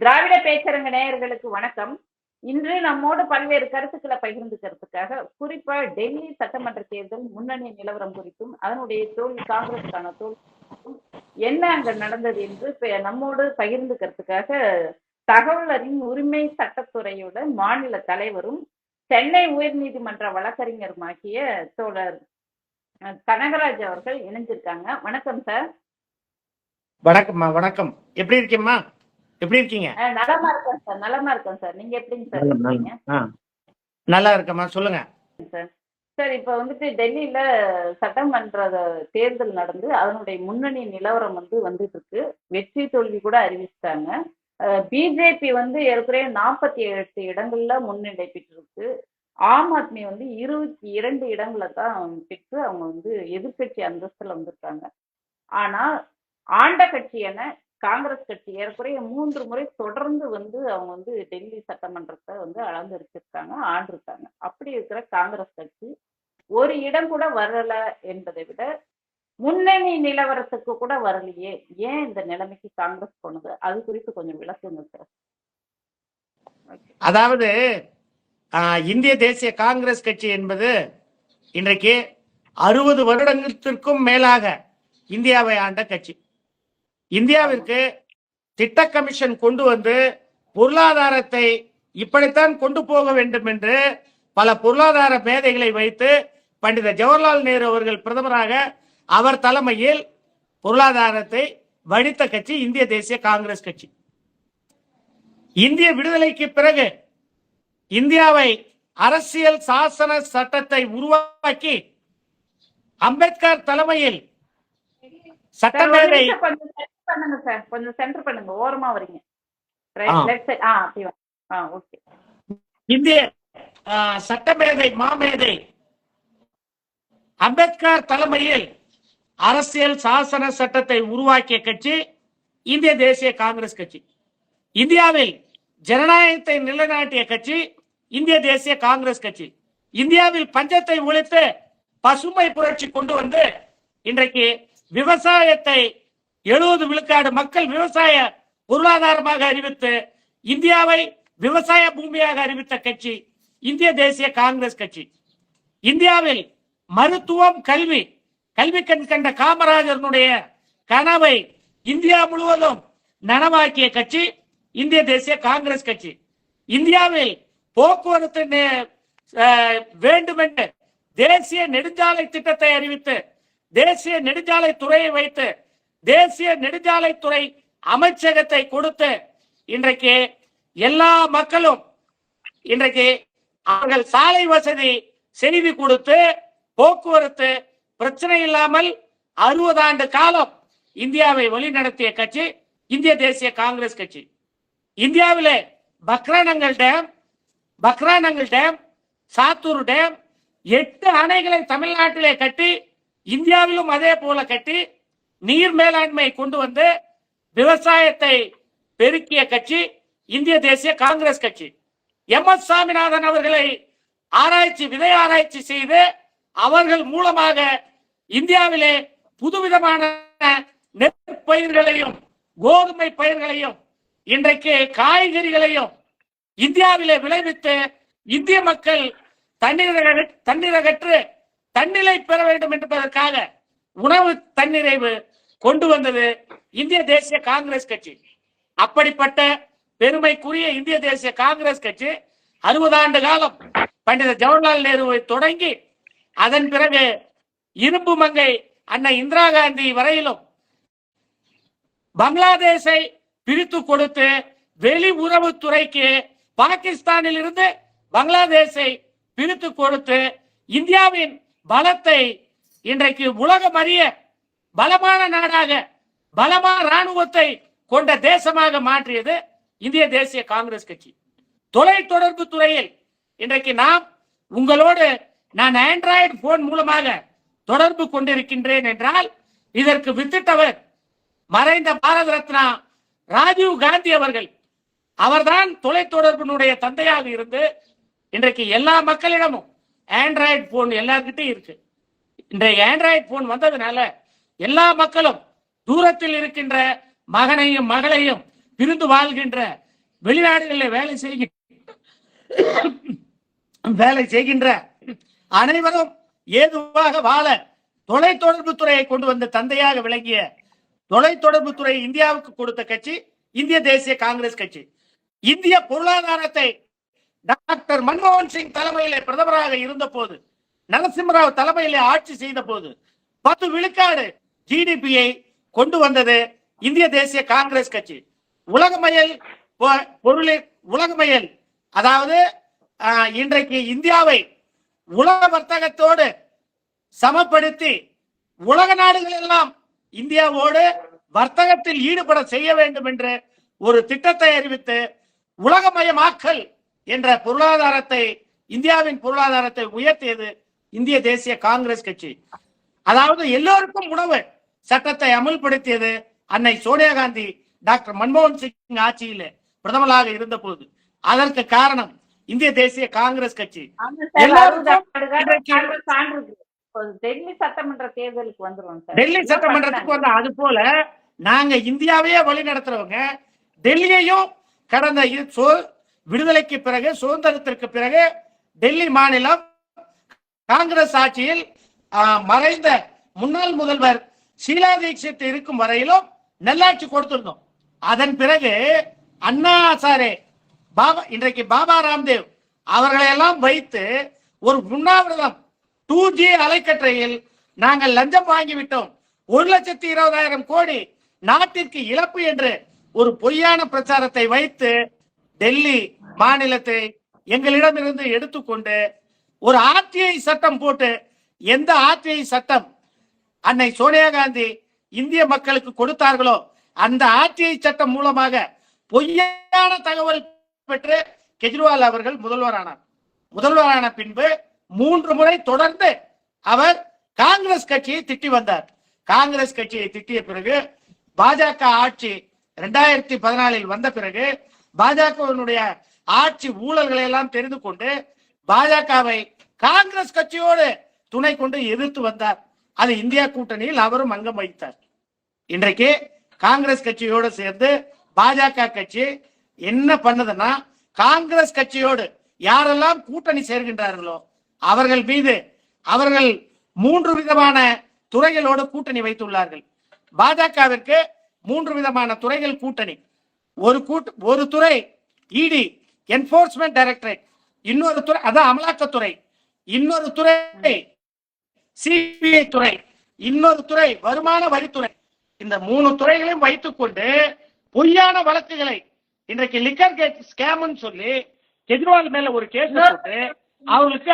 திராவிட பேச்சரங்க நேயர்களுக்கு வணக்கம். இன்று நம்மோடு பல்வேறு கருத்துக்களை பகிர்ந்துக்கிறதுக்காக குறிப்பா டெல்லி சட்டமன்ற தேர்தல் முன்னணி நிலவரம் குறித்தும் அதனுடைய தோல்வி காங்கிரஸுக்கான தோல்வி என்ன அங்க நடந்தது என்று நம்மோடு பகிர்ந்துக்கிறதுக்காக தகவல் அறியும் உரிமை சட்டத்துறையோட மாநில தலைவரும் சென்னை உயர்நீதிமன்ற வழக்கறிஞருமாகிய தோழர் கனகராஜ் அவர்கள் இணைஞ்சிருக்காங்க. வணக்கம் சார். வணக்கம்மா. வணக்கம். எப்படி இருக்கீங்கம்மா? எப்படி இருக்கீங்க? நலமா இருக்கேன் சார். நலமா இருக்கேன் சார். நீங்க எப்படிங்க சார் இருக்கீங்க? நல்லா இருக்கம்மா, சொல்லுங்க சார். சார், இப்ப வந்துட்டு டெல்லியில சட்டமன்ற தேர்தல் நடந்து அதனுடைய முன்னணி நிலவரம் வந்துட்டு இருக்கு. வெற்றி தோல்வி கூட அறிவிச்சிட்டாங்க. பிஜேபி ஏற்கனவே 48 இடங்கள்ல முன்னிலை பெற்றிருக்கு. ஆம் ஆத்மி 22 இடங்களை தான் பெற்று அவங்க எதிர்கட்சி அந்தஸ்துல வந்திருக்காங்க. ஆனா ஆண்ட கட்சி என காங்கிரஸ் கட்சி ஏறக்குறைய 3 முறை தொடர்ந்து அவங்க டெல்லி சட்டமன்றத்தை அளந்திருச்சிருக்காங்க, ஆண்டிருக்காங்க. அப்படி இருக்கிற காங்கிரஸ் கட்சி ஒரு இடம் கூட வரல என்பதை விட முன்னணி நிலவரத்துக்கு கூட வரலையே. ஏன் இந்த நிலைமைக்கு காங்கிரஸ் போனது? அது குறித்து கொஞ்சம் விளக்குங்க சார். அதாவது இந்திய தேசிய காங்கிரஸ் கட்சி என்பது இன்றைக்கு 60 வருடத்திற்கும் மேலாக இந்தியாவை ஆண்ட கட்சி. இந்தியாவிற்கு திட்ட கமிஷன் கொண்டு வந்து பொருளாதாரத்தை இப்படித்தான் கொண்டு போக வேண்டும் என்று பல பொருளாதார மேதைகளை வைத்து பண்டித ஜவஹர்லால் நேரு அவர்கள் பிரதமராக அவர் தலைமையில் பொருளாதாரத்தை வடித்த கட்சி இந்திய தேசிய காங்கிரஸ் கட்சி. இந்திய விடுதலைக்கு பிறகு இந்தியாவை அரசியல் சாசன சட்டத்தை உருவாக்கி அம்பேத்கர் தலைமையில் சட்டமேதை கொஞ்சம் சென்டர் பண்ணுங்க, ஓரமா வரீங்க. இந்திய சட்டமேதை மாமேதை அம்பேத்கர் தலைமையில் அரசியல் சாசன சட்டத்தை உருவாக்கிய கட்சி இந்திய தேசிய காங்கிரஸ் கட்சி. இந்தியாவில் ஜனநாயகத்தை நிலைநாட்டிய கட்சி இந்திய தேசிய காங்கிரஸ் கட்சி. இந்தியாவில் பஞ்சத்தை ஒழித்து பசுமை புரட்சி கொண்டு வந்து இன்றைக்கு விவசாயத்தை 70 விழுக்காடு மக்கள் விவசாய பொருளாதாரமாக அறிவித்து இந்தியாவை விவசாய பூமியாக அறிவித்த கட்சி இந்திய தேசிய காங்கிரஸ் கட்சி. இந்தியாவில் மருத்துவம் கல்வி கண் கண்ட காமராஜனுடைய கனவை இந்தியா முழுவதும் நனவாக்கிய கட்சி இந்திய தேசிய காங்கிரஸ் கட்சி. இந்தியாவில் போக்குவரத்து வேண்டுமென்று தேசிய நெடுஞ்சாலை திட்டத்தை அறிவித்து தேசிய நெடுஞ்சாலை துறையை வைத்து தேசிய நெடுஞ்சாலை துறை அமைச்சகத்தை கொடுத்து இன்றைக்கு எல்லா மக்களும் இன்றைக்கு அவர்கள் சாலை வசதி செய்து கொடுத்து போக்குவரத்து பிரச்சனை இல்லாமல் 60 ஆண்டு காலம் இந்தியாவை வழிநடத்திய கட்சி இந்திய தேசிய காங்கிரஸ் கட்சி. இந்தியாவிலே பக்ரானங்கல் டேம், சாத்தூர் டேம் 8 அணைகளை தமிழ்நாட்டிலே கட்டி இந்தியாவிலும் அதே போல கட்டி நீர் மேலாண்மை கொண்டு வந்து விவசாயத்தை பெருக்கிய கட்சி இந்திய தேசிய காங்கிரஸ் கட்சி. எம்.எஸ். சாமிநாதன் அவர்களை விதை ஆராய்ச்சி செய்து அவர்கள் மூலமாக இந்தியாவிலே புதுவிதமான நெற்பயிர்களையும் கோதுமை பயிர்களையும் இன்றைக்கு காய்கறிகளையும் இந்தியாவிலே விளைவித்து இந்திய மக்கள் தண்ணீரகற்று தன்னிலை பெற வேண்டும் என்பதற்காக உணவு தன்னிறைவு கொண்டு வந்தது இந்திய தேசிய காங்கிரஸ் கட்சி. அப்படிப்பட்ட பெருமைக்குரிய இந்திய தேசிய காங்கிரஸ் கட்சி 60 ஆண்டு காலம் பண்டித ஜவஹர்லால் நேருவை தொடங்கி அதன் பிறகு இரும்பு மங்கை அன்னை இந்திரா காந்தி வரையிலும் பங்களாதேஷை பிரித்து கொடுத்து வெளி உறவுத்துறைக்கு பாகிஸ்தானில் இருந்து பங்களாதேஷை பிரித்து கொடுத்து இந்தியாவின் பலத்தை இன்றைக்கு உலகம் அறிய பலமான நாடாக பலமான ராணுவத்தை கொண்ட தேசமாக மாற்றியது இந்திய தேசிய காங்கிரஸ் கட்சி. தொலை தொடர்பு துறையில் இன்றைக்கு உங்களோடு நான் ஆண்ட்ராய்டு போன் மூலமாக தொடர்பு கொண்டிருக்கின்றேன் என்றால் இதற்கு வித்திட்டவர் மறைந்த பாரத ரத்னா ராஜீவ் காந்தி அவர்கள். அவர்தான் தொலை தொடர்பினுடைய தந்தையாக இருந்து இன்றைக்கு எல்லா மக்களிடமும் ஆண்ட்ராய்டு போன் எல்லார்கிட்டையும் இருக்கு. இன்றைய ஆண்ட்ராய்டு போன் வந்ததுனால எல்லா மக்களும் தூரத்தில் இருக்கின்ற மகனையும் மகளையும் பிரிந்து வாழ்கின்ற வெளிநாடுகளில் வேலை செய்கின்ற அனைவரும் ஏதுவாக வாழ தொலைத்தொடர்பு துறையை கொண்டு வந்த தந்தையாக விளங்கிய தொலைத்தொடர்பு துறை இந்தியாவுக்கு கொடுத்த கட்சி இந்திய தேசிய காங்கிரஸ் கட்சி. இந்திய பொருளாதாரத்தை டாக்டர் மன்மோகன் சிங் தலைமையிலே பிரதமராக இருந்த போது, நரசிம்மராவ் தலைமையிலே ஆட்சி செய்த போது 10 விழுக்காடு ஜிடிபியை கொண்டு வந்தது இந்திய தேசிய காங்கிரஸ் கட்சி. உலகமயல் அதாவது இன்றைக்கு இந்தியாவை உலக வர்த்தகத்தோடு சமப்படுத்தி உலக நாடுகள் எல்லாம் இந்தியாவோடு வர்த்தகத்தில் ஈடுபட செய்ய வேண்டும் என்று ஒரு திட்டத்தை அறிவித்து உலகமயமாக்கல் என்ற பொருளாதாரத்தை, இந்தியாவின் பொருளாதாரத்தை உயர்த்தியது இந்திய தேசிய காங்கிரஸ் கட்சி. அதாவது எல்லோருக்கும் உணவு சட்டத்தை அமல்படுத்தியது அன்னை சோனியா காந்தி டாக்டர் மன்மோகன் சிங் ஆட்சியில் பிரதமராக இருந்த போது. அதற்கு காரணம் இந்திய தேசிய காங்கிரஸ் கட்சி. டெல்லி சட்டமன்ற தேர்தலுக்கு வந்துரும். டெல்லி சட்டமன்றத்துக்கு வந்து அது போல நாங்க இந்தியாவையே வழி நடத்துறவங்க டெல்லியையும் கடந்த விடுதலைக்கு பிறகு, சுதந்திரத்திற்கு பிறகு டெல்லி மாநிலம் காங்கிரஸ் ஆட்சியில் மறைந்த முன்னாள் முதல்வர் ஷீலா தீட்சித் இருக்கும் வரையிலும் நல்லாட்சி கொடுத்திருந்தோம். அதன் பிறகு அண்ணா ஹசாரே, இன்றைக்கு பாபா ராம்தேவ் அவர்களை எல்லாம் வைத்து ஒரு உண்ணாவிரதம் 2G அலைக்கற்றையில் நாங்கள் லஞ்சம் வாங்கிவிட்டோம், 1,20,000 கோடி நாட்டிற்கு இழப்பு என்று ஒரு பொய்யான பிரச்சாரத்தை வைத்து டெல்லி மாநிலத்தை எங்களிடமிருந்து எடுத்துக்கொண்டு ஒரு RTI சட்டம் போட்டு, எந்த RTI சட்டம் அன்னை சோனியா காந்தி இந்திய மக்களுக்கு கொடுத்தார்களோ அந்த RTI சட்டம் மூலமாக பொய்யான தகவல் பெற்று கெஜ்ரிவால் அவர்கள் முதல்வரான பின்பு 3 முறை தொடர்ந்து அவர் காங்கிரஸ் கட்சியை திட்டி வந்தார். காங்கிரஸ் கட்சியை திட்டிய பிறகு பாஜக ஆட்சி 2014 வந்த பிறகு பாஜகவினுடைய ஆட்சி ஊழல்களை எல்லாம் தெரிந்து கொண்டு பாஜகவை காங்கிரஸ் கட்சியோடு துணை கொண்டு எதிர்த்து வந்தார். அது இந்தியா கூட்டணியில் அவரும் அங்கம் வகித்தார். இன்றைக்கு காங்கிரஸ் கட்சியோடு சேர்ந்து பாஜக கட்சி என்ன பண்ணதுன்னா, காங்கிரஸ் கட்சியோடு யாரெல்லாம் கூட்டணி சேர்கின்றார்களோ அவர்கள் மீது அவர்கள் 3 விதமான துறைகளோடு கூட்டணி வைத்துள்ளார்கள். பாஜகவிற்கு 3 விதமான துறைகள் கூட்டணி. ஒரு துறை இடி, என்போர்ஸ்மெண்ட் டைரக்டரேட், இன்னொரு துறை அதான் அமலாக்கத்துறை, இன்னொரு துறை சிபிஐ துறை, இன்னொரு துறை வருமான வரித்துறை. இந்த 3 துறைகளையும் வைத்துக் கொண்டு பொய்யான வழக்குகளை இன்றைக்கு லிக்கர் கேட் ஸ்கேம்னு சொல்லி கெஜ்ரிவால் மேல ஒரு கேஸ் போட்டு அவங்களுக்கு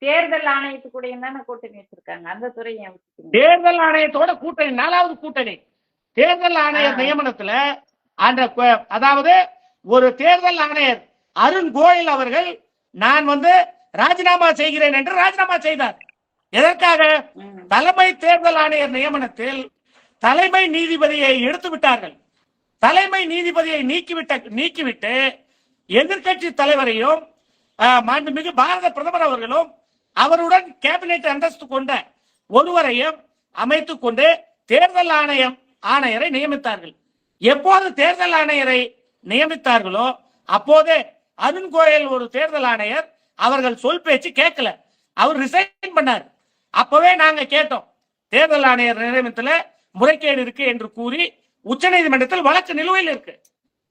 தேர்தல் ஆணையத்துக்குடைய கூட்டணி வச்சிருக்காங்க. அந்த துறையை தேர்தல் ஆணையத்தோட கூட்டணி, 4வது கூட்டணி. தேர்தல் ஆணையர் நியமனத்துல அந்த அதாவது ஒரு தேர்தல் ஆணையர் அருண் கோயல் அவர்கள் நான் ராஜினாமா செய்கிறேன் என்று ராஜினாமா செய்தார். எதற்காக? தலைமை தேர்தல் ஆணையர் நியமனத்தில் தலைமை நீதிபதியை எடுத்து விட்டார்கள். தலைமை நீதிபதியை நீக்கிவிட்டு எதிர்கட்சி தலைவரையும் மாண்புமிகு பாரத பிரதமர் அவர்களும் அவருடன் கேபினெட் அந்தஸ்து கொண்ட ஒருவரையும் அமைத்துக் கொண்டு தேர்தல் ஆணையரை நியமித்தார்கள். எப்போது தேர்தல் ஆணையரை நியமித்தார்களோ அப்போதே அருண் கோயல் ஒரு தேர்தல் ஆணையர், அவர்கள் சொல் பேச்சு கேட்கல, அவர் ரிசைன் பண்ணார். அப்பவே நாங்க கேட்டோம், தேர்தல் ஆணையர் நியமனத்துல முறைகேடு இருக்கு என்று கூறி உச்ச நீதிமன்றத்தில் வழக்கு நிலுவையில் இருக்கு.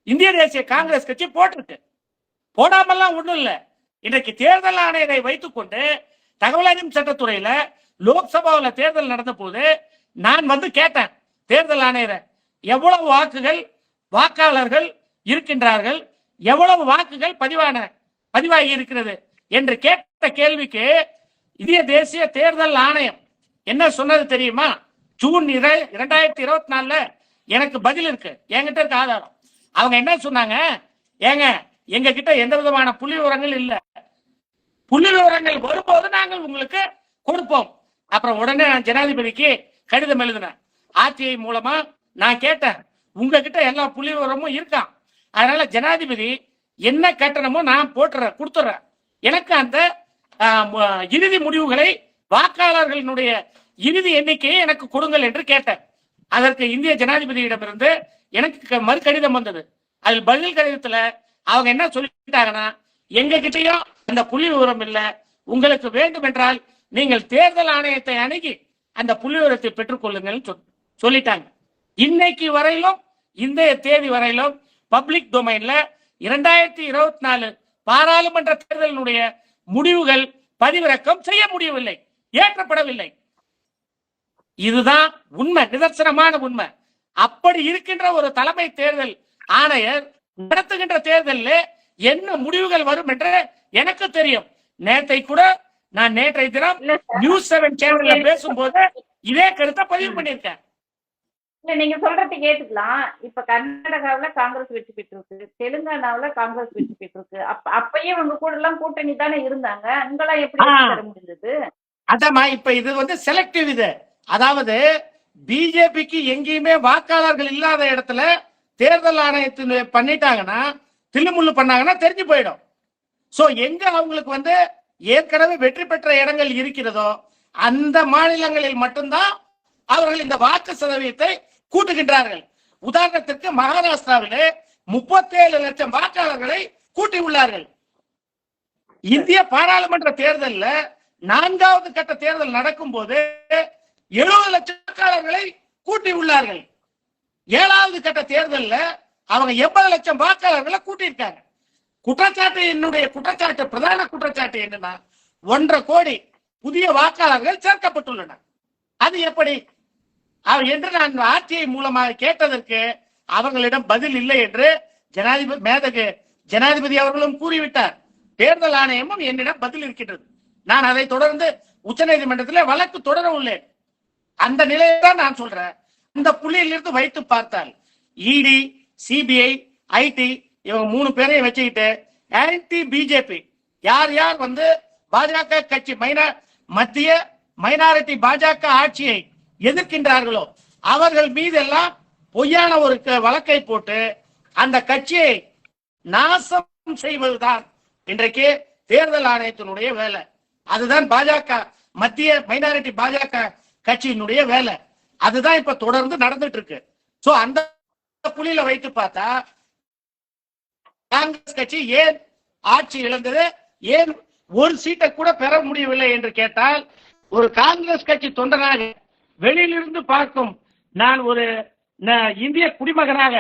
இந்திய தேசிய காங்கிரஸ் கட்சி போட்டிருக்கு. போடாமல்லாம் ஒண்ணும் இல்ல. இன்றைக்கு தேர்தல் ஆணையரை வைத்துக் கொண்டு தகவல் அறியும் சட்டத்துறையில லோக்சபாவில் தேர்தல் நடந்த போது நான் கேட்டேன், தேர்தல் ஆணையரை எவ்வளவு வாக்காளர்கள் இருக்கின்றார்கள், எவ்வளவு வாக்குகள் பதிவாகி இருக்கிறது என்று கேட்ட கேள்விக்கு இந்திய தேசிய தேர்தல் ஆணையம் என்ன சொன்னது தெரியுமா? ஜூன் 2024 எனக்கு பதில் இருக்கு, என்கிட்ட இருக்க ஆதாரம். அவங்க என்ன சொன்னாங்க, ஏங்க எங்க கிட்ட எந்த விதமான புள்ளி விவரங்கள் இல்ல, புள்ளி விவரங்கள் வரும்போது நாங்கள் உங்களுக்கு கொடுப்போம். அப்புறம் உடனே நான் ஜனாதிபதிக்கு கடிதம் எழுதினேன். RTI மூலமா நான் கேட்டேன், உங்ககிட்ட எல்லா புள்ளி விவரமும் இருக்கான், அதனால ஜனாதிபதி என்ன கட்டணமோ நான் கொடுத்துறேன், எனக்கு அந்த இறுதி முடிவுகளை வாக்காளர்களினுடைய இறுதி எண்ணிக்கையை எனக்கு கொடுங்கள் என்று கேட்டேன். அதற்கு இந்திய ஜனாதிபதியிடமிருந்து எனக்கு மறு கடிதம் வந்தது. அதில் பதில் கடிதத்துல அவங்க என்ன சொல்லிட்டாங்கன்னா, எங்க கிட்டயும் அந்த புள்ளி விவரம் இல்ல, உங்களுக்கு வேண்டும் என்றால் நீங்கள் தேர்தல் ஆணையத்தை அணுகி அந்த புள்ளி விவரத்தை பெற்றுக் கொள்ளுங்கள் சொல்லிட்டாங்க. இன்னைக்கு வரையிலும் இந்த தேதி வரையிலும் பப்ளிக் டொமைன்ல 2024 பாராளுமன்ற தேர்தலினுடைய முடிவுகள் பதிவிறக்கம் செய்ய முடியவில்லை, ஏற்றப்படவில்லை. இதுதான் உண்மை, நிதர்சனமான உண்மை. அப்படி இருக்கின்ற ஒரு தலைமை தேர்தல் ஆணையர் நடத்துகின்ற தேர்தலில் என்ன முடிவுகள் வரும் என்று எனக்கு தெரியும். நேற்றைய தினம் நியூஸ் 7 சேனல்ல பேசும்போது இதே கருத்தை பதிவு பண்ணியிருக்கேன். இல்ல, நீங்க சொல்றது கேட்டுக்கலாம். இப்ப கர்நாடகாவுல காங்கிரஸ் வெற்றி பெற்றிருக்கு, தெலுங்கானாவுல காங்கிரஸ் வெற்றி பெற்றிருக்கு. அப்பயே உங்க கூட எல்லாம் கூட்டணி தானே இருந்தாங்க, அங்கெல்லாம் எப்படி தர முடிஞ்சது? அதாம்மா, இப்ப இது செலக்டிவ். இது அதாவது பிஜேபிக்கு எங்கேயுமே வாக்காளர்கள் இல்லாத இடத்துல தேர்தல் ஆணையத்தில் பண்ணிட்டாங்கன்னா, தில்லுமுள்ளு பண்ணாங்கன்னா தெரிஞ்சு போயிடும். சோ எங்க அவங்களுக்கு ஏற்கனவே வெற்றி பெற்ற இடங்கள் இருக்கிறதோ அந்த மாநிலங்களில் மட்டும்தான் அவர்கள் இந்த வாக்கு சதவீதத்தை கூட்டுகின்றார்கள். உதாரணத்திற்கு மகாராஷ்டிராவிலே 37 லட்சம் வாக்காளர்களை கூட்டி உள்ளார்கள். இந்திய பாராளுமன்ற தேர்தலில் 4வது கட்ட தேர்தல் நடக்கும் போது 70 லட்சம் வாக்காளர்களை கூட்டி உள்ளார்கள். 7வது கட்ட தேர்தலில் அவங்க 80 லட்சம் வாக்காளர்களை கூட்டியிருக்காங்க. என்னுடைய குற்றச்சாட்டு, பிரதான குற்றச்சாட்டு என்னன்னா, 1.5 கோடி புதிய வாக்காளர்கள் சேர்க்கப்பட்டுள்ளனர். அது எப்படி என்று நான் ஆட்சியை மூலமாக கேட்டதற்கு அவர்களிடம் பதில் இல்லை என்று ஜனாதிபதி அவர்களும் கூறிவிட்டார். தேர்தல் ஆணையமும் என்னிடம் பதில் இருக்கின்றது. நான் அதை தொடர்ந்து உச்சநீதிமன்றத்தில் வழக்கு தொடர உள்ளேன். அந்த நிலையை தான் நான் சொல்றேன். அந்த புள்ளியிலிருந்து வைத்து பார்த்தால் இடி, சிபிஐ, ஐடி இவங்க 3 பேரையும் வச்சுக்கிட்டு ஆன்டி பிஜேபி யார் யார் பாஜக கட்சி மத்திய மைனாரிட்டி பாஜக ஆட்சியை எதிர்க்கின்றார்களோ அவர்கள் மீதெல்லாம் பொய்யான ஒரு வழக்கை போட்டு அந்த கட்சியை நாசம் செய்வதுதான் இன்றைக்கு தேர்தல் ஆணையத்தினுடைய வேலை. அதுதான் பாஜக மத்திய மைனாரிட்டி பாஜக கட்சியினுடைய வேலை. அதுதான் இப்ப தொடர்ந்து நடந்துட்டு இருக்கு. சோ அந்த புள்ளியில வைத்து பார்த்தா காங்கிரஸ் கட்சி ஏன் ஆட்சி இழந்தது, ஏன் ஒரு சீட்டை கூட பெற முடியவில்லை என்று கேட்டால், ஒரு காங்கிரஸ் கட்சி தொண்டனாக வெளியிலிருந்து பார்க்கும் நான் ஒரு இந்திய குடிமகனாக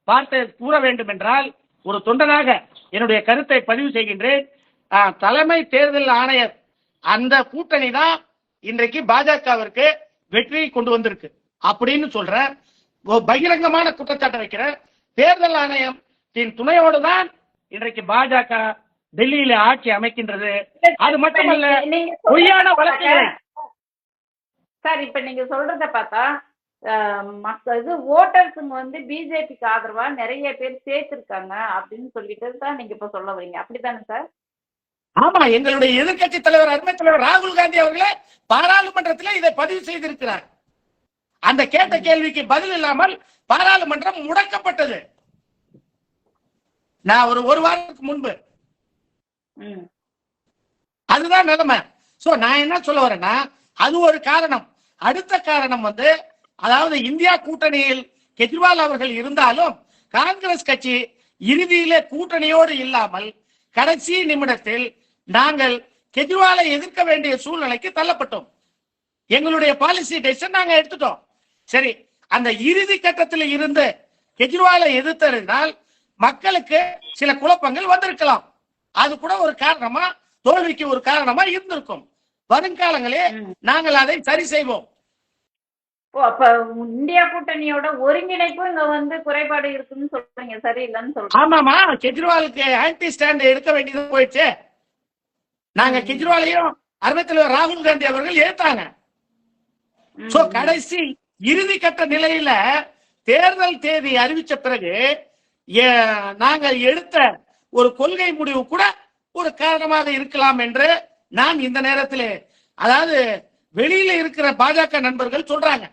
பார்த்து கூற வேண்டும் என்றால், ஒரு தொண்டனாக என்னுடைய கருத்தை பதிவு செய்கின்றேன். தலைமை தேர்தல் ஆணையர் அந்த கூட்டணி தான் இன்றைக்கு பாஜகவிற்கு வெற்றியை கொண்டு வந்திருக்கு அப்படின்னு சொல்ற பகிரங்கமான குற்றச்சாட்டை வைக்கிற தேர்தல் ஆணையத்தின் துணையோடு தான் இன்றைக்கு பாஜக டெல்லியில ஆட்சி அமைக்கின்றது. அது மட்டுமல்ல, பொய்யான வழக்குகளை சார் இப்ப நீங்க சொல்றத பார்த்தா இது ஓட்டர்ஸுங்க பிஜேபிக்கு ஆதரவா நிறைய பேர் சேர்த்திருக்காங்க அப்படின்னு சொல்லிட்டு தான் நீங்க இப்ப சொல்ல வரீங்க, அப்படித்தானே சார்? ஆமா, எங்களுடைய எதிர்கட்சி தலைவர், அருமை தலைவர் ராகுல் காந்தி அவர்களே பாராளுமன்றத்தில் இதை பதிவு செய்திருக்கிறார். அந்த கேட்ட கேள்விக்கு பதில் இல்லாமல் பாராளுமன்றம் முடக்கப்பட்டது. நான் ஒரு வாரத்துக்கு முன்பு. அதுதான் நிலைமை. சோ நான் என்ன சொல்ல வரேன்னா, அது ஒரு காரணம். அடுத்த காரணம் அதாவது இந்தியா கூட்டணியில் கெஜ்ரிவால் அவர்கள் இருந்தாலும் காங்கிரஸ் கட்சி இறுதியிலே கூட்டணியோடு இல்லாமல் கடைசி நிமிடத்தில் நாங்கள் கெஜ்ரிவாலை எதிர்க்க வேண்டிய சூழ்நிலைக்கு தள்ளப்பட்டோம். எங்களுடைய பாலிசி டெசிஷன் நாங்க எடுத்துட்டோம். சரி, அந்த இறுதி கட்டத்தில் இருந்து கெஜ்ரிவாலை எதிர்த்திருந்தால் மக்களுக்கு சில குழப்பங்கள் வந்திருக்கலாம். அது கூட ஒரு காரணமா, தோல்விக்கு ஒரு காரணமா இருந்திருக்கும். வருங்காலங்களே நாங்கள் அதை சரி செய்வோம். அப்ப இந்தியா கூட்டணியோட ஒருங்கிணைப்பு இங்க குறைபாடு இருக்குன்னு சொல்றீங்க, சரியில்லைன்னு சொல்றீங்க? ஆமாமா, கெஜ்ரிவாலுக்கு ஆன்டி ஸ்டாண்ட் எடுக்க வேண்டியது போயிடுச்சு. நாங்க கெஜ்ரிவாலையும் அருமை தலைவர் ராகுல் காந்தி அவர்கள் ஏத்தாங்க. சோ கடைசி இறுதி கட்ட நிலையில தேர்தல் தேதி அறிவிச்ச பிறகு நாங்கள் எடுத்த ஒரு கொள்கை முடிவு கூட ஒரு காரணமாக இருக்கலாம் என்று நான் இந்த நேரத்தில், அதாவது வெளியில இருக்கிற பாஜக நண்பர்கள் சொல்றாங்க.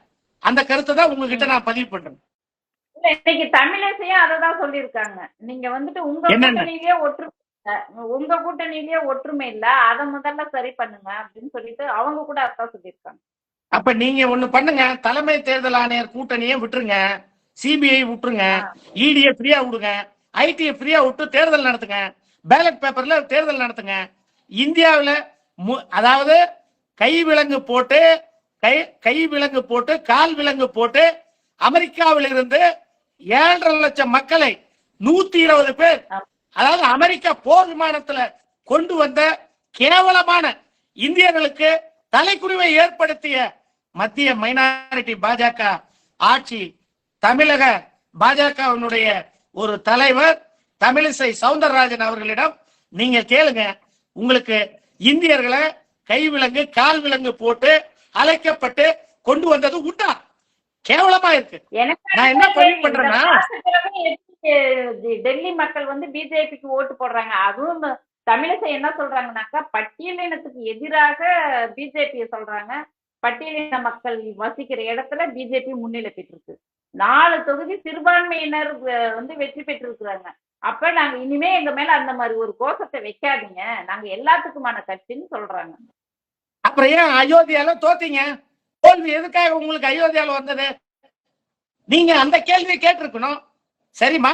அந்த கருத்தை தான் உங்ககிட்ட நான் பதிவு பண்றேன். இன்னைக்கு தமிழிசையும் அததான் சொல்லியிருக்காங்க. நீங்க உங்க கூட்டணியிலேயே ஒற்றுமை இல்ல, அதை முதல்ல சரி பண்ணுங்க அப்படின்னு சொல்லிட்டு அவங்க கூட அதான் சொல்லியிருக்காங்க. அப்ப நீங்க ஒண்ணு பண்ணுங்க, தலைமை தேர்தல் ஆணையர் கூட்டணியை விட்டுருங்க. சிபிஐ விட்டுருங்க, இடியை ஃப்ரீயா விடுங்க, ஐடியை ஃப்ரீயா விட்டு தேர்தல் நடத்துங்க, பேலட் பேப்பர்ல தேர்தல் நடத்துங்க. இந்தியாவில் அதாவது கை விலங்கு போட்டு கால் விலங்கு போட்டு அமெரிக்காவில் இருந்து 7.5 லட்சம் மக்களை 120 பேர், அதாவது அமெரிக்கா போர் விமானத்துல கொண்டு வந்த கேவலமான இந்தியர்களுக்கு தலைக்குறிவை ஏற்படுத்திய மத்திய மைனாரிட்டி பாஜக ஆட்சி, தமிழக பாஜகவினுடைய ஒரு தலைவர் தமிழிசை சவுந்தரராஜன் அவர்களிடம் நீங்க கேளுங்க. உங்களுக்கு இந்தியர்களை கை விலங்கு கால் விலங்கு போட்டு அழைக்கப்பட்டு கொண்டு வந்தது உண்டா? கேவலமா இருக்கு. நான் என்ன பதிவு பண்றேன்னா, டெல்லி மக்கள் வந்து பிஜேபிக்கு ஓட்டு போடுறாங்க. அதுவும் தமிழிசை என்ன சொல்றாங்கன்னாக்கா, பட்டியலினத்துக்கு எதிராக பிஜேபியை சொல்றாங்க. பட்டியலின மக்கள் வசிக்கிற இடத்துல பிஜேபி முன்னிலை பெற்றிருக்கு. 4 தொகுதி சிறுபான்மையினர் வந்து வெற்றி பெற்றிருக்கிறாங்க. அப்ப நாங்க இனிமே எங்க மேல அந்த மாதிரி ஒரு கோஷத்தை வைக்காதீங்க, நாங்க எல்லாத்துக்குமான கட்சின்னு சொல்றாங்க. அப்புறம் ஏன் அயோத்தியால தோத்தீங்க? தோல்வி எதுக்காக உங்களுக்கு அயோத்தியால வந்தது? நீங்க அந்த கேள்வியை கேட்டிருக்கணும். சரிம்மா,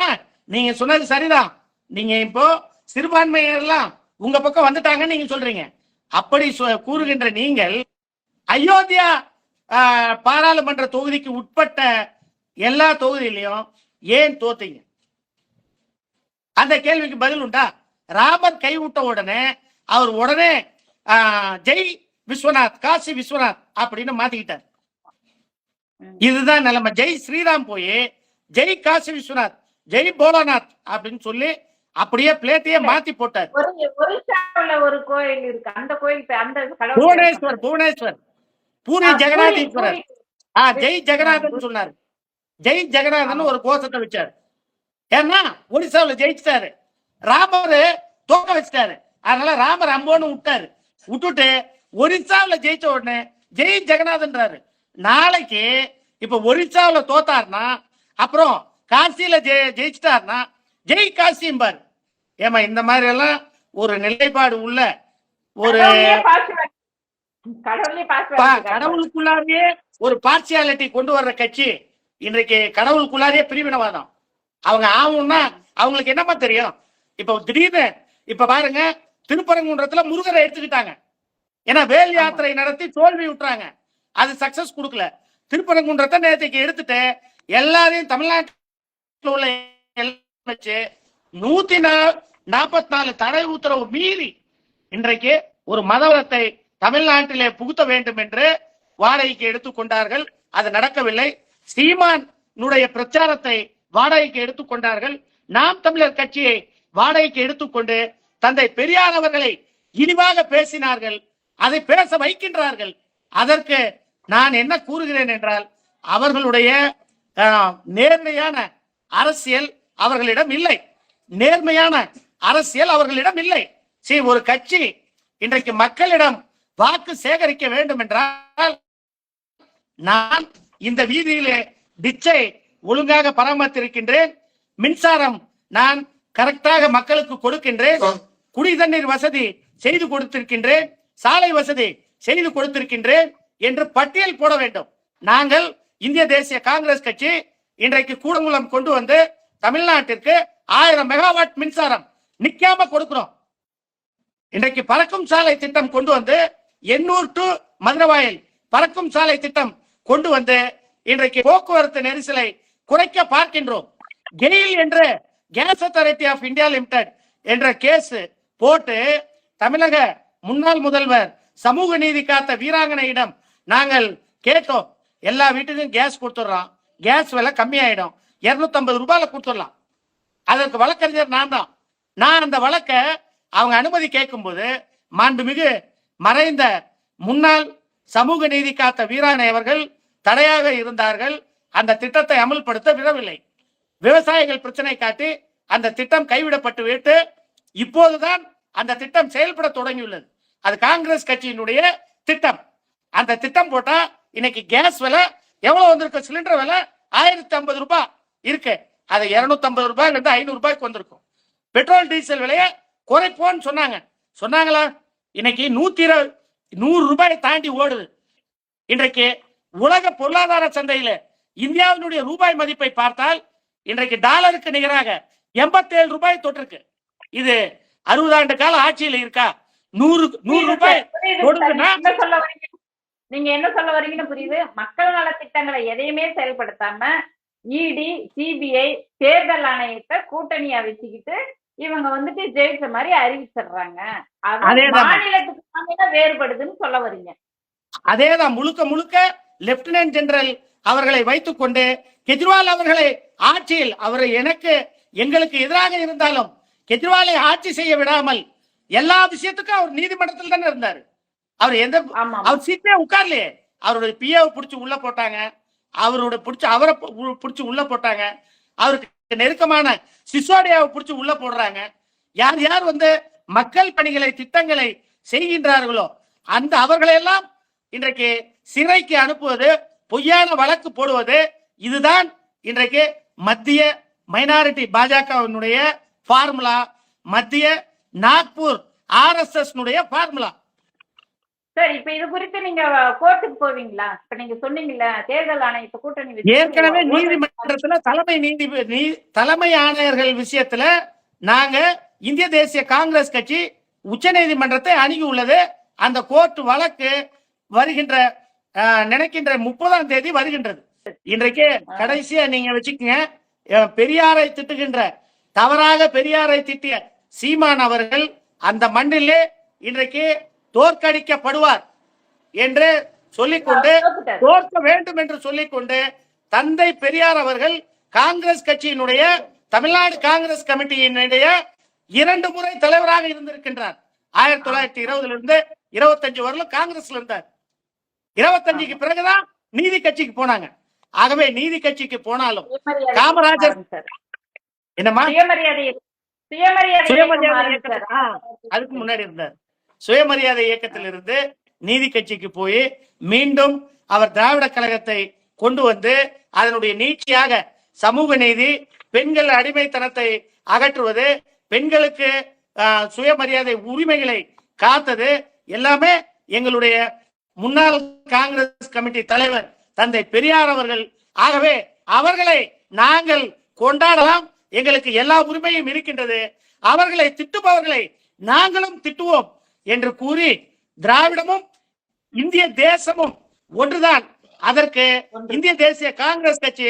நீங்க சொன்னது சரிதான். நீங்க இப்போ சிறுபான்மையினர்லாம் உங்க பக்கம் வந்துட்டாங்கன்னு நீங்க சொல்றீங்க. அப்படி கூறுகின்ற நீங்கள் அயோத்தியா பாராளுமன்ற தொகுதிக்கு உட்பட்ட எல்லா தொகுதியிலையும் ஏன் தோத்தீங்க? அந்த கேள்விக்கு பதில் உண்டா? ராமர் கைவிட்ட உடனே அவர் உடனே ஜெய் விஸ்வநாத், காசி விஸ்வநாத் அப்படின்னு மாத்திக்கிட்டார். இதுதான் நிலைமை. ஜெய் ஸ்ரீராம் போய் ஜெய் காசி விஸ்வநாத், ஜெய் போலநாத் அப்படின்னு சொல்லி அப்படியே பிளேட்டையே மாத்தி போட்டார். ஒரு கோயில் இருக்கு, அந்த கோயில் புவனேஸ்வர் பூரி ஜெகநாதீஸ்வரர். ஜெய் ஜெகநாதன் சொன்னார். ஜெய் ஜெகநாதன் ஒரு கோஷத்தை வச்சாரு. ஏன்னா ஒடிசாவில் ஜெயிச்சிட்டாரு, ராமர் தோக்க வச்சிட்டாரு. அதனால ராமர் அம்போன்னு விட்டுட்டு ஒரிசாவில் ஜெயிச்ச உடனே ஜெய் ஜெகநாதன்றாரு. நாளைக்கு இப்ப ஒரிசாவில் தோத்தாருன்னா அப்புறம் காசியில ஜெயிச்சிட்டாருன்னா ஜெய் காசிம்பார். ஏமா இந்த மாதிரி எல்லாம் ஒரு நிலைப்பாடு உள்ள ஒரு கடவுளுக்குள்ளாரியே ஒரு பார்சியாலிட்டி கொண்டு வர்ற கட்சி இன்றைக்கு கடவுளுக்குள்ளாரியே பிரிவினவாதம். அவங்க ஆகும்னா அவங்களுக்கு என்னமா தெரியும்? இப்ப திடீர்னு இப்ப பாருங்க, திருப்பரங்குன்றத்துல முருகரை எடுத்துக்கிட்டாங்க. ஏன்னா வேல் யாத்திரை நடத்தி தோல்வி விட்டுறாங்க, அது சக்சஸ் கொடுக்கல. திருப்பரங்குன்றத்தை நேற்றுக்கு எடுத்துட்டு எல்லாரையும் தமிழ்நாட்டில் உள்ள வச்சு 144 தடை உத்தரவு மீறி இன்றைக்கு ஒரு மதவளத்தை தமிழ்நாட்டிலே புகுத்த வேண்டும் என்று வாடகைக்கு எடுத்துக்கொண்டார்கள். அது நடக்கவில்லை. சீமானுடைய பிரச்சாரத்தை வாடகைக்கு எடுத்துக்கொண்டார்கள். நாம் தமிழர் கட்சியை வாடகைக்கு எடுத்துக்கொண்டு தந்தை பெரியார் அவர்களை இழிவாக பேசினார்கள். அதை பேச வைக்கின்றார்கள். அதற்கு நான் என்ன கூறுகிறேன் என்றால், அவர்களுடைய நேர்மையான அரசியல் அவர்களிடம் இல்லை. நேர்மையான அரசியல் அவர்களிடம் இல்லை. சரி, ஒரு கட்சி இன்றைக்கு மக்களிடம் வாக்கு சேகரிக்க வேண்டும் என்றால், நான் இந்த வீதியிலே டிச்சை ஒழுங்காக பராமரித்திருக்கின்றேன், மின்சாரம் நான் கரெக்டாக மக்களுக்கு கொடுக்கின்றேன், குடி தண்ணீர் வசதி செய்து கொடுத்திருக்கின்றேன், சாலை வசதி செய்து கொடுத்திருக்கின்றேன் என்று பட்டியல் போட வேண்டும். நாங்கள் இந்திய தேசிய காங்கிரஸ் கட்சி இன்றைக்கு கூடங்குளம் கொண்டு வந்து தமிழ்நாட்டிற்கு 1000 மெகாவாட் மின்சாரம் நிக்காம கொடுக்கிறோம். இன்றைக்கு பறக்கும் சாலை திட்டம் கொண்டு வந்து எண்ணூர் டு மதுரவாயல் பறக்கும் சாலை திட்டம் கொண்டு வந்து இன்றைக்கு போக்குவரத்து நெரிசலை குறைக்க பார்க்கின்றோம். கெயில் என்ற gas authority of India limited என்ற கேஸ் போட்டு தமிழக முன்னாள் முதல்வர் சமூக நீதி காத்த வீராங்கனையிடம் நாங்கள் கேட்டோம், எல்லா வீட்டுக்கும் கேஸ் கொடுத்துடுறோம், கேஸ் விலை கம்மியாயிடும், 250 ரூபாயில கொடுத்துடலாம். அதற்கு வழக்கறிஞர் நான் அந்த வழக்க அவங்க அனுமதி கேட்கும் போது மாண்புமிகு மறைந்த முன்னாள் சமூக நீதி காத்த வீராங்கனை அவர்கள் தடையாக இருந்தார்கள். அந்த திட்டத்தை அமல்படுத்த விடவில்லை. விவசாயிகள் பிரச்சனை காட்டி அந்த திட்டம் கைவிடப்பட்டு விட்டு இப்போதுதான் அந்த திட்டம் செயல்பட தொடங்கியுள்ளது. அது காங்கிரஸ் கட்சியினுடைய திட்டம். அந்த திட்டம் போட்டா இன்னைக்கு கேஸ் விலை எவ்வளவு வந்திருக்கு? சிலிண்டர் விலை 1050 ரூபாய் இருக்கு, அது 250 ரூபாயில இருந்து 500 ரூபாய்க்கு வந்திருக்கும். பெட்ரோல் டீசல் விலையை குறைப்போன்னு சொன்னாங்களா? இன்னைக்கு 100 ரூபாய் தாண்டி ஓடுது. இன்றைக்கு உலக பொருளாதார சந்தையில இந்தியாவினுடைய ரூபாய் மதிப்பை பார்த்தால் இன்றைக்கு டாலருக்கு நிகராக 87 ரூபாய் தொட்டிருக்கு. இது 60 ஆண்டு கால ஆட்சியில் இருக்கா? 100 ரூபாய் கொடுக்குன்னா நீங்க என்ன சொல்ல வரீங்கன்னு புரியுது. மக்கள் நல திட்டங்களை எதையுமே செயல்படுத்தாம இடி, சிபிஐ, தேர்தல் ஆணையத்தை கூட்டணியா வச்சுக்கிட்டு இவங்க வந்துட்டு ஜெயிச்ச மாதிரி அறிவிச்சிடுறாங்க. மாநிலத்துக்கு மாநிலம் வேறுபடுதுன்னு சொல்ல வரீங்க. அதேதான். முழுக்க முழுக்க லெப்டினன்ட் ஜெனரல் அவர்களை வைத்துக் கொண்டு கெஜ்ரிவால் அவர்களை ஆட்சியில் அவர் எங்களுக்கு எதிராக இருந்தாலும் கெஜ்ரிவாலை ஆட்சி செய்ய விடாமல் எல்லா விஷயத்துக்கும் அவர் நீதிமன்றத்தில் தானே இருந்தாரு. அவர் சீட்டே உட்கார்லையே. அவருடைய பிஏவை பிடிச்சி உள்ள போட்டாங்க, அவரை பிடிச்சி உள்ள போட்டாங்க, அவருக்கு நெருக்கமான சிசோடியாவை பிடிச்சி உள்ள போடுறாங்க. யார் யார் மக்கள் பணிகளை திட்டங்களை செய்கின்றார்களோ அந்த அவர்களெல்லாம் இன்றைக்கு சிறைக்கு அனுப்புவது, பொய்யான வழக்கு போடுவது, இதுதான் இன்றைக்கு மத்திய மைனாரிட்டி பாஜகவினுடைய ஃபார்முலா, மத்திய நாக்பூர் RSS ஃபார்முலா. சார், இப்ப இது குறித்து நீங்க கோர்ட்டுக்கு போவீங்களா? இப்ப நீங்க சொன்னீங்கல்ல தேர்தல் ஆணையத்தை கூட்டணி ஏற்கனவே நீதிமன்றத்துல தலைமை ஆணையர்கள் விஷயத்துல நாங்க இந்திய தேசிய காங்கிரஸ் கட்சி உச்ச நீதிமன்றத்தை அணுகி உள்ளது. அந்த கோர்ட் வழக்கு வருகின்ற நினைக்கின்ற 30ஆம் தேதி வருகின்றது. இன்றைக்கு கடைசியா நீங்க வச்சுக்கங்க, பெரியாரை திட்டுகின்ற, தவறாக பெரியாரை திட்டிய சீமான் அவர்கள் அந்த மண்ணிலே இன்றைக்கு தோற்கடிக்கப்படுவார் என்று சொல்லிக்கொண்டு, தோற்க வேண்டும் என்று சொல்லிக்கொண்டு தந்தை பெரியார் அவர்கள் காங்கிரஸ் கட்சியினுடைய தமிழ்நாடு காங்கிரஸ் கமிட்டியினுடைய 2 முறை தலைவராக இருந்திருக்கின்றார். 1920 இருந்து 25 வரலும் காங்கிரஸ்ல இருந்தார். 25க்கு பிறகுதான் நீதி கட்சிக்கு போனாங்க. ஆகவே நீதி கட்சிக்கு போனாலும் காமராஜர் என்னமா அதுக்கு முன்னாடி இருந்தார். சுயமரியாதை இயக்கத்திலிருந்து நீதி கட்சிக்கு போய் மீண்டும் அவர் திராவிட கழகத்தை கொண்டு வந்து அதனுடைய நீட்சியாக சமூக நீதி, பெண்கள் அடிமைத்தனத்தை அகற்றுவது, பெண்களுக்கு சுயமரியாதை உரிமைகளை காத்தது எல்லாமே எங்களுடைய முன்னாள் காங்கிரஸ் கமிட்டி தலைவர் தந்தை பெரியார் அவர்கள். ஆகவே அவர்களை நாங்கள் கொண்டாடலாம், எங்களுக்கு எல்லா உரிமையும் இருக்கின்றது, அவர்களை திட்டுபவர்களை நாங்களும் திட்டுவோம் என்று கூறி திராவிடமும் இந்திய தேசமும் ஒன்றுதான். அதற்கு இந்திய தேசிய காங்கிரஸ் கட்சி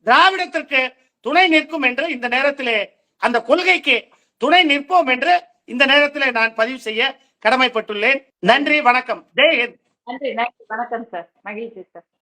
திராவிடத்திற்கு துணை நிற்கும் என்று இந்த நேரத்திலே, அந்த கொள்கைக்கு துணை நிற்போம் என்று இந்த நேரத்திலே நான் பதிவு செய்ய கடமைப்பட்டுள்ளேன். நன்றி, வணக்கம். ஜெய் ஹிந்த். நன்றி, வணக்கம் சார். மகிழ்ச்சி சார்.